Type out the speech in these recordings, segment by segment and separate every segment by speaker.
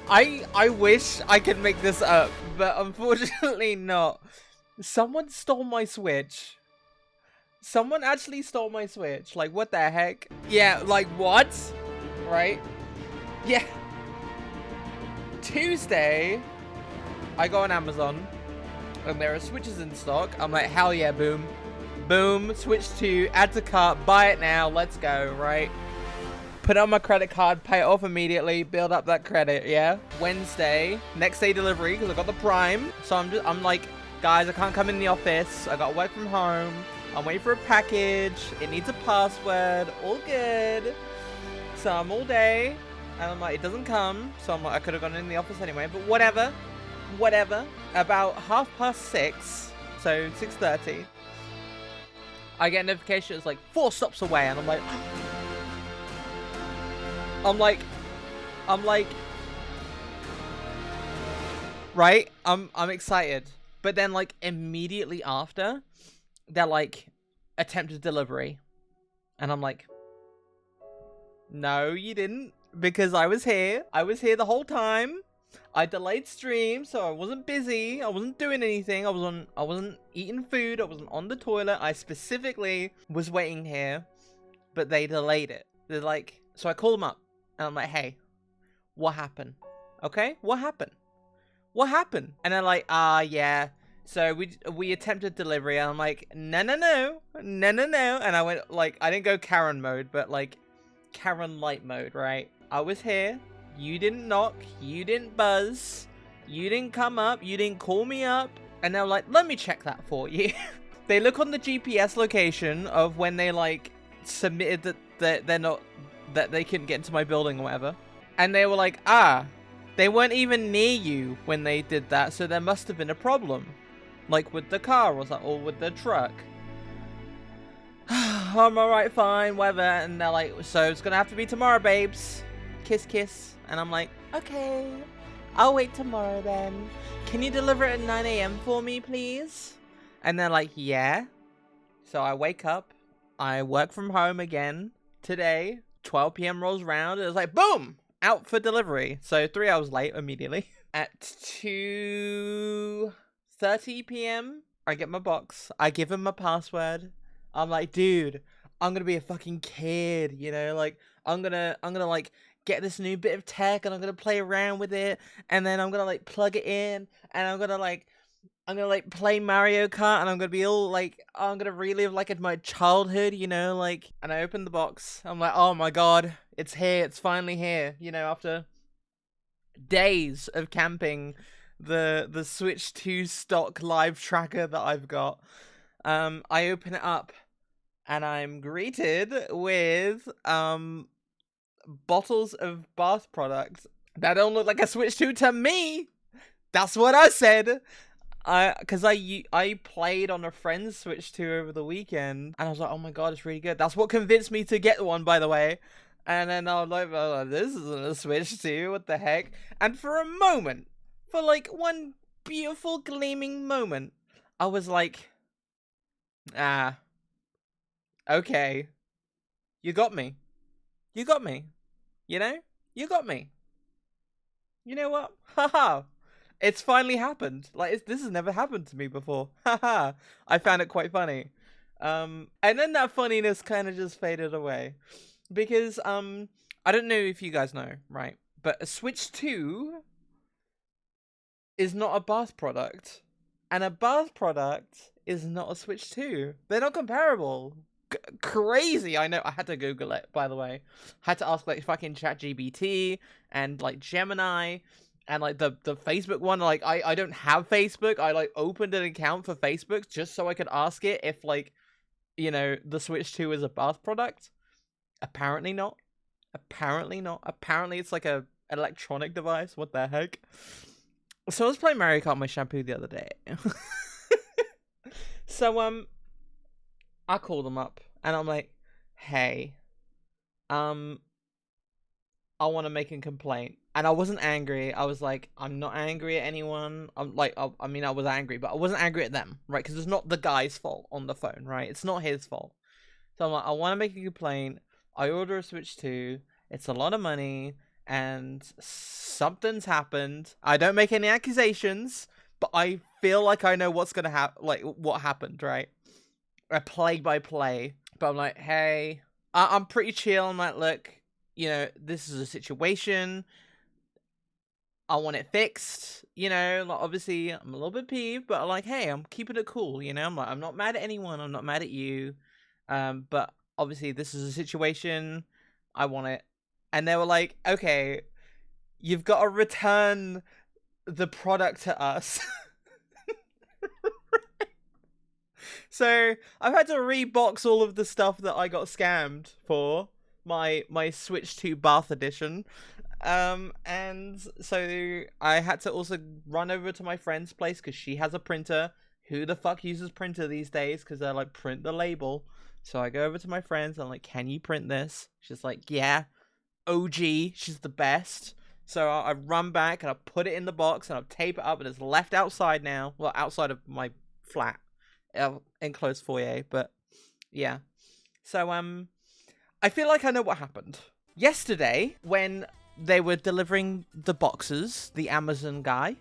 Speaker 1: I wish I could make this up, but unfortunately not. Someone stole my Switch. Someone actually stole my Switch. Like, what the heck? Yeah, like, what? Right? Yeah. Tuesday, I go on Amazon, and there are Switches in stock. I'm like, hell yeah, boom. Boom, Switch 2, add to cart, buy it now, let's go, right? Put it on my credit card, pay it off immediately, build up that credit, yeah? Wednesday, next day delivery, because I got the Prime. So I'm like, guys, I can't come in the office. I got to work from home. I'm waiting for a package. It needs a password. All good. So I'm all day, and I'm like, it doesn't come. So I'm like, I could have gone in the office anyway, but whatever. Whatever. About 6:30, so 6:30, I get a notification. It's like 4 stops away, and I'm like, right? I'm excited, but then like immediately after, they're like, attempted delivery, and I'm like, no, you didn't, because I was here. I was here the whole time. I delayed stream, so I wasn't busy. I wasn't doing anything. I wasn't eating food. I wasn't on the toilet. I specifically was waiting here, but they delayed it. They're like, so I call them up, and I'm like, hey, what happened? Okay, what happened? What happened? And they're like, yeah. So we attempted delivery, and I'm like, no. And I went, like, I didn't go Karen mode, but like Karen light mode, right? I was here. You didn't knock, you didn't buzz, you didn't come up, you didn't call me up. And they're like, let me check that for you. They look on the GPS location of when they like submitted that that they couldn't get into my building or whatever. And they were like, they weren't even near you when they did that, so there must have been a problem. Like with the car or with the truck. I'm alright, fine, whatever. And they're like, so it's gonna have to be tomorrow, babes. Kiss, kiss. And I'm like, okay, I'll wait tomorrow then. Can you deliver it at 9 AM for me, please? And they're like, yeah. So I wake up. I work from home again today. 12 PM rolls around. And it's like, boom, out for delivery. So 3 hours late immediately. At 2:30 PM, I get my box. I give him my password. I'm like, dude, I'm gonna be a fucking kid, you know? Like, I'm gonna like get this new bit of tech, and I'm gonna play around with it, and then I'm gonna like plug it in, and I'm gonna like play Mario Kart, and I'm gonna be all like, I'm gonna relive like my childhood, you know, like. And I open the box. I'm like, oh my god, it's here, it's finally here, you know, after days of camping the Switch 2 stock live tracker that I've got. I open it up, and I'm greeted with bottles of bath products that don't look like a Switch 2 to me. That's what I said. Because I played on a friend's Switch 2 over the weekend, and I was like, oh my god, it's really good. That's what convinced me to get one, by the way. And then I was like, oh, this isn't a Switch 2, what the heck? And for a moment, for like one beautiful gleaming moment, I was like, okay, you got me. You got me. You know? You got me. You know what? Haha. It's finally happened. Like, this has never happened to me before. Haha. I found it quite funny. And then that funniness kind of just faded away. Because, I don't know if you guys know, right? But a Switch 2 is not a bath product. And a bath product is not a Switch 2. They're not comparable. Crazy. I know. I had to Google it, by the way. Had to ask like fucking ChatGPT and like Gemini and like the Facebook one. Like I don't have Facebook. I like opened an account for Facebook just so I could ask it if like, you know, the Switch 2 is a bath product. Apparently not. Apparently not. Apparently it's like a electronic device. What the heck? So I was playing Mario Kart on my shampoo the other day. So I called them up, and I'm like, hey, I want to make a complaint. And I wasn't angry. I was like, I'm not angry at anyone. I'm like, I mean, I was angry, but I wasn't angry at them, right? Because it's not the guy's fault on the phone, right? It's not his fault. So I'm like, I want to make a complaint. I order a Switch 2. It's a lot of money, and something's happened. I don't make any accusations, but I feel like I know what's gonna happen, like what happened, right? Play by play. But I'm like, hey, I'm pretty chill. I'm like, look, this is a situation. I want it fixed, like obviously I'm a little bit peeved, but I'm like, hey, I'm keeping it cool, I'm like, I'm not mad at anyone, I'm not mad at you, but obviously this is a situation, I want it. And they were like, okay, you've got to return the product to us. So I've had to rebox all of the stuff that I got scammed for my Switch 2 Bath Edition. And so I had to also run over to my friend's place because she has a printer. Who the fuck uses printer these days? Because they're like, print the label. So I go over to my friends. I'm like, can you print this? She's like, yeah. OG. She's the best. So I run back and I put it in the box and I tape it up and it's left outside now. Well, outside of my flat. Enclosed foyer. But yeah. So, I feel like I know what happened. Yesterday, when they were delivering the boxes, the Amazon guy,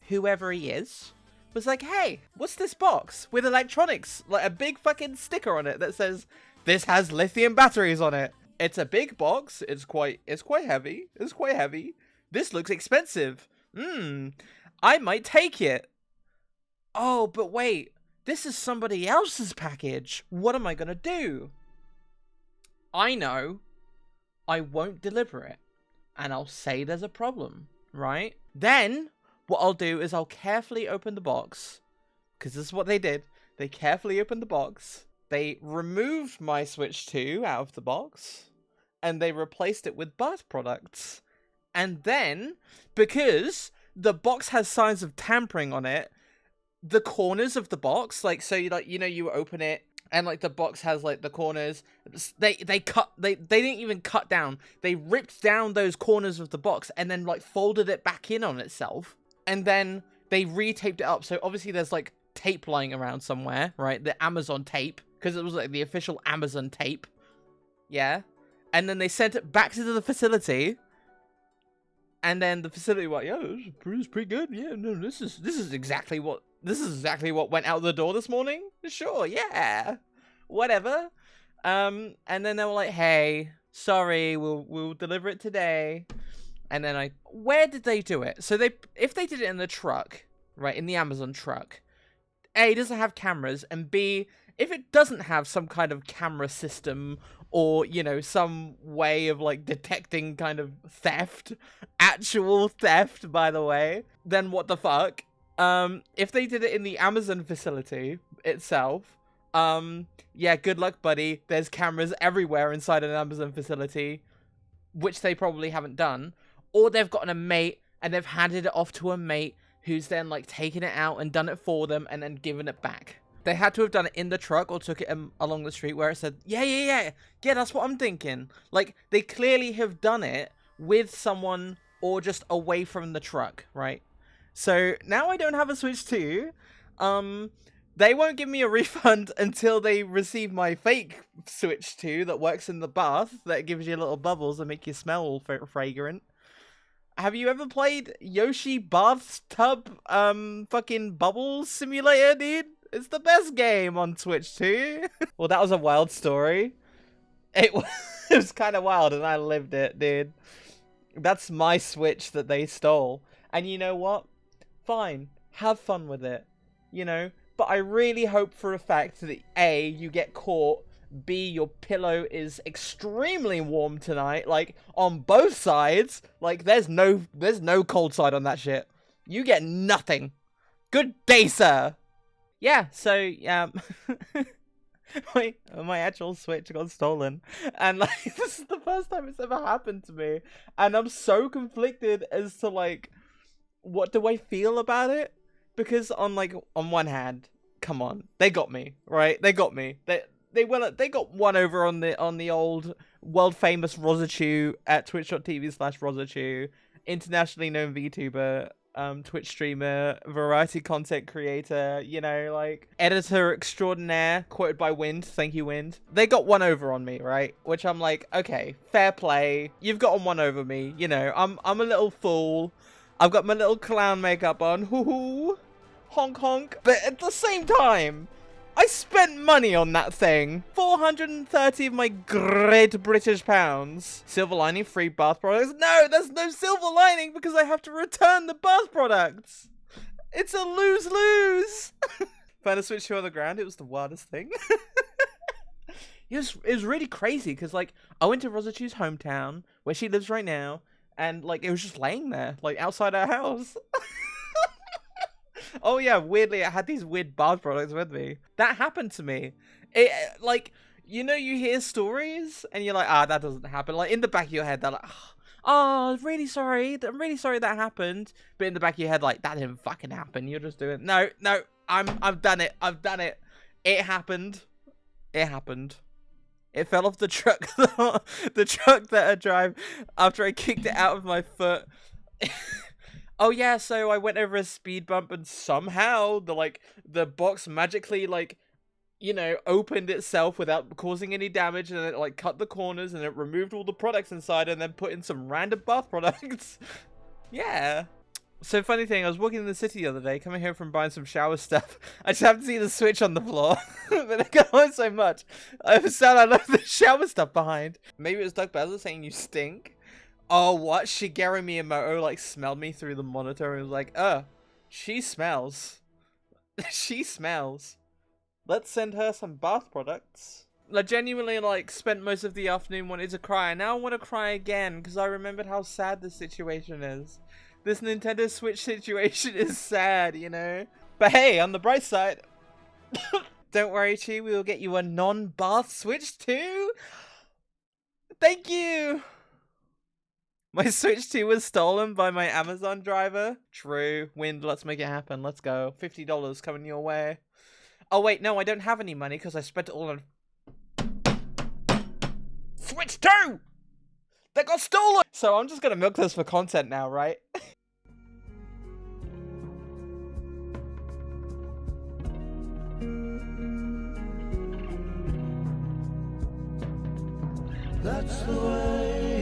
Speaker 1: whoever he is, was like, hey, what's this box with electronics? Like a big fucking sticker on it that says, this has lithium batteries on it. It's a big box. It's quite heavy. It's quite heavy. This looks expensive. I might take it. Oh, but wait, this is somebody else's package. What am I gonna do? I know I won't deliver it. And I'll say there's a problem, right? Then, what I'll do is I'll carefully open the box. Because this is what they did. They carefully opened the box. They removed my Switch 2 out of the box. And they replaced it with bath products. And then, because the box has signs of tampering on it, the corners of the box, like, so you open it, and like the box has like the corners, they didn't even cut down, they ripped down those corners of the box and then like folded it back in on itself, and then they retaped it up. So obviously there's like tape lying around somewhere, right? The Amazon tape, because it was like the official Amazon tape, yeah. And then they sent it back to the facility, and then the facility was like, yeah, this is pretty good, yeah, no, this is exactly what went out the door this morning. Sure, yeah, whatever. And then they were like, hey, sorry, we'll deliver it today. And then where did they do it? So if they did it in the truck, right, in the Amazon truck, A, it doesn't have cameras, and B, if it doesn't have some kind of camera system or, some way of like detecting kind of theft, actual theft, by the way, then what the fuck? If they did it in the Amazon facility itself, yeah, good luck, buddy. There's cameras everywhere inside an Amazon facility, which they probably haven't done. Or they've gotten a mate and they've handed it off to a mate who's then like taken it out and done it for them and then given it back. They had to have done it in the truck or took it along the street where it said, yeah, that's what I'm thinking. Like, they clearly have done it with someone or just away from the truck, right? So now I don't have a Switch 2. They won't give me a refund until they receive my fake Switch 2 that works in the bath, that gives you little bubbles and make you smell all fragrant. Have you ever played Yoshi Bathtub fucking Bubbles Simulator, dude? It's the best game on Switch 2. Well, that was a wild story. It was kind of wild and I lived it, dude. That's my Switch that they stole. And you know what? Fine, have fun with it, but I really hope for a fact that A, you get caught, B, your pillow is extremely warm tonight, like on both sides, like there's no cold side on that shit. You get nothing. Good day, sir. Yeah, so my actual Switch got stolen, and like this is the first time it's ever happened to me, and I'm so conflicted as to like, what do I feel about it? Because on one hand, come on, they got me, right? They got me. They got one over on the old world famous Rozzachu at twitch.tv/Rozzachu, internationally known VTuber. Twitch streamer, variety content creator, you know, like editor extraordinaire, quoted by Wind. Thank you, Wind. They got one over on me, right? Which I'm like, okay, fair play. You've gotten one over me. You know, I'm a little fool. I've got my little clown makeup on. Hoo hoo. Honk honk. But at the same time, I spent money on that thing. 430 of my great British pounds. Silver lining, free bath products. No, there's no silver lining because I have to return the bath products. It's a lose-lose. Found a Switch 2 on the ground. It was the wildest thing. It was really crazy because, like, I went to Rozzachu's hometown, where she lives right now, and, like, it was just laying there, like, outside our house. Oh yeah, weirdly, I had these weird bath products with me. That happened to me. It, like, you know, you hear stories, and you're like, ah, that doesn't happen. Like, in the back of your head, they're like, oh, really sorry. I'm really sorry that happened. But in the back of your head, like, that didn't fucking happen. You're just doing, no, I've done it. I've done it. It happened. It happened. It fell off the truck, the truck that I drive after I kicked it out of my foot. Oh yeah, so I went over a speed bump and somehow the box magically, like, you know, opened itself without causing any damage, and it like cut the corners and it removed all the products inside and then put in some random bath products. Yeah. So funny thing, I was walking in the city the other day, coming home from buying some shower stuff. I just happened to see the Switch on the floor. But I got home so much. I was sad I left the shower stuff behind. Maybe it was Doug Bezos saying you stink. Oh, what? Shigeru Miyamoto, like, smelled me through the monitor and was like, she smells. She smells. Let's send her some bath products. I genuinely, like, spent most of the afternoon wanting to cry, and now I want to cry again, because I remembered how sad this situation is. This Nintendo Switch situation is sad, you know? But hey, on the bright side, don't worry, Chi, we will get you a non-bath Switch too. Thank you! My Switch 2 was stolen by my Amazon driver. True. Wind, let's make it happen. Let's go. $50 coming your way. Oh, wait, no, I don't have any money because I spent it all on... Switch 2! That got stolen! So I'm just gonna milk this for content now, right?
Speaker 2: That's the way.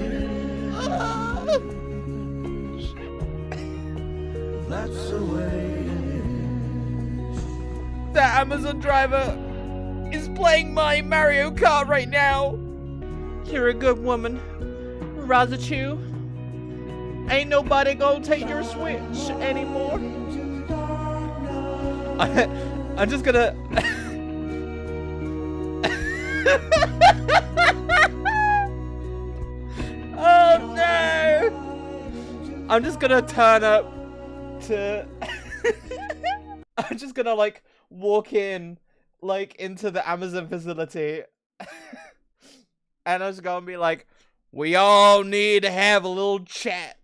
Speaker 2: That's the way it is.
Speaker 1: That Amazon driver is playing my Mario Kart right now. You're a good woman, Rozzachu. Ain't nobody gonna take your Switch anymore. I'm just gonna... Oh no! I'm just gonna turn up to... I'm just gonna, like, walk in, like, into the Amazon facility. And I'm just gonna be like, we all need to have a little chat.